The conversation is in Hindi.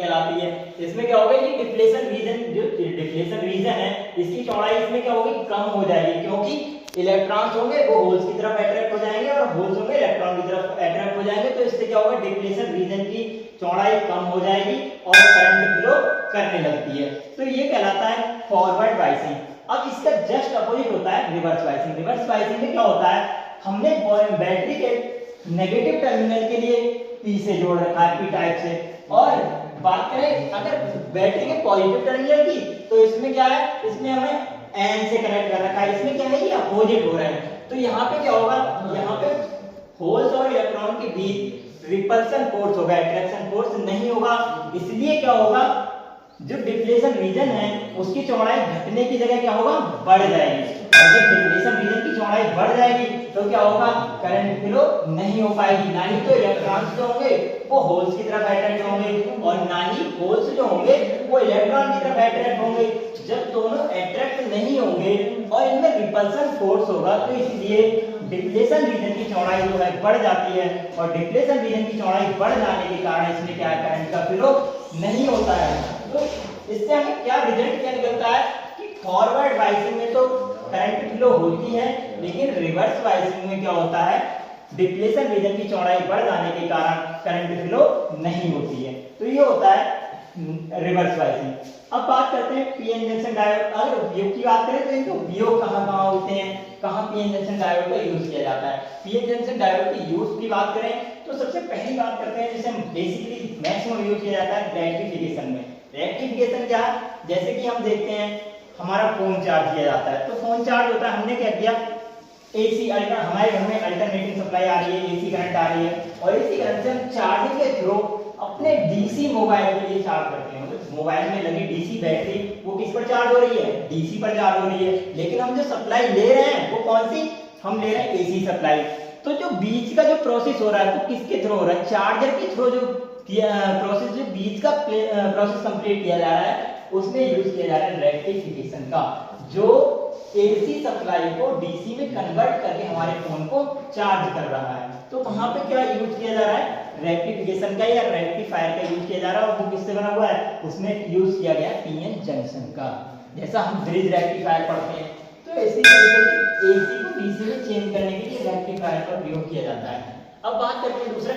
कहलाती है। इसमें क्या होगा कि डिफ्लेशन रीजन, जो डिफ्लेशन रीजन है इसकी चौड़ाई इसमें क्या होगी, कम हो जाएगी, क्योंकि इलेक्ट्रॉन्स होंगे वो होल्स की तरफ अट्रैक्ट हो जाएंगे और होल्स होंगे इलेक्ट्रॉन की तरफ अट्रैक्ट हो जाएंगे। तो इससे क्या होगा, डिफ्लेशन रीजन की चौड़ाई कम हो जाएगी और करंट फ्लो करने लगती है। तो ये कहलाता है फॉरवर्ड बाइसिंग। अब इसका जस्ट अपोजिट होता है रिवर्स बाइसिंग। रिवर्स बाइसिंग में क्या होता है, हमने बैटरी के नेगेटिव टर्मिनल के लिए पी से जोड़ रखा है, पी टाइप से, और बात करें अगर बैटरी के पॉजिटिव टर्मिनल की, तो इसमें क्या है, इसमें हमें एन से कनेक्ट कर रखा है, इसमें क्या है, ये अपोजिट हो रहा है। तो यहाँ पे क्या होगा, यहाँ पे होल्स और इलेक्ट्रॉन के बीच रिपल्सन फोर्स होगा, अट्रैक्शन फोर्स नहीं होगा। इसलिए क्या होगा, जो डिफ्लेशन रीजन है उसकी चौड़ाई घटने की जगह क्या होगा, बढ़ जाएगी। और जब डिफ्लेशन रीजन की चौड़ाई बढ़ जाएगी तो क्या होगा, करंट फ्लो नहीं हो पाएगी। ना ही तो इलेक्ट्रॉन्स जो होंगे वो होल्स की तरफ अट्रैक्ट होंगे और ना ही होल्स जो होंगे वो इलेक्ट्रॉन की तरफ अट्रैक्ट होंगे। जब दोनों अट्रैक्ट नहीं होंगे और इनमें रिपल्सन फोर्स होगा, तो इसलिए डिफ्लेशन रीजन की चौड़ाई जो है बढ़ जाती है। और डिफ्लेशन रीजन की चौड़ाई बढ़ जाने के कारण इसमें क्या है, करंट का फ्लो नहीं होता है। तो इससे हमें क्या रिजल्ट क्या निकलता है कि फॉरवर्ड बाइसिंग में तो करंट फ्लो होती है, लेकिन रिवर्स बाइसिंग में क्या होता है, डिफ्लेशन रीजन की चौड़ाई बढ़ जाने के कारण करंट फ्लो नहीं होती है। तो ये होता है रिवर्स बाइसिंग। अब बात करते हैं पीएन जंक्शन डायोड। अगर उपयोग की बात करें तो इनके उपयोग कहाँ होते हैं, कहाँ पीएन जंक्शन डायोड का यूज किया जाता है। पीएन जंक्शन डायोड के यूज की बात करें तो सबसे पहली बात करते हैं जिसे हम बेसिकली मैक्सिमम यूज किया जाता है रेक्टिफिकेशन में। रेक्टिफिकेशन क्या है, जैसे कि हम देखते हैं हमारा फोन चार्ज किया जाता है, तो फोन चार्ज होता है, हमने क्या किया, एसी अल्टर, हमारे घर में अल्टरनेटिंग सप्लाई आ रही है, एसी करंट आ रही है, और एसी करंट से हम चार्जिंग के थ्रू अपने डीसी मोबाइल के लिए चार्ज करते हैं। मतलब मोबाइल में लगी डीसी बैटरी वो किस पर चार्ज हो रही है, डीसी पर चार्ज हो रही है। लेकिन हम जो सप्लाई ले रहे हैं वो कौन सी, हम ले रहे हैं एसी सप्लाई। तो जो बीच का जो प्रोसेस हो रहा है वो किसके थ्रू हो रहा है, चार्जर के थ्रू। जो प्रोसेस, जो बीच का प्रोसेस कंप्लीट किया जा रहा है उसमें यूज किया जा रहा है रेक्टिफिकेशन का, जो एसी सप्लाई को डीसी में कन्वर्ट करके हमारे फोन को चार्ज कर रहा है। तो वहां पे क्या यूज किया जा रहा है, रेक्टिफिकेशन का या रेक्टिफायर का यूज किया जा रहा है। और वो किससे बना हुआ है, उसमें यूज किया गया पीएन जंक्शन का। जैसा हम ब्रिज रेक्टिफायर पढ़ते हैं, तो इसी तरीके से एसी को डीसी में चेंज करने के लिए रेक्टिफायर का प्रयोग किया जाता है। अब बात करते हैं दूसरा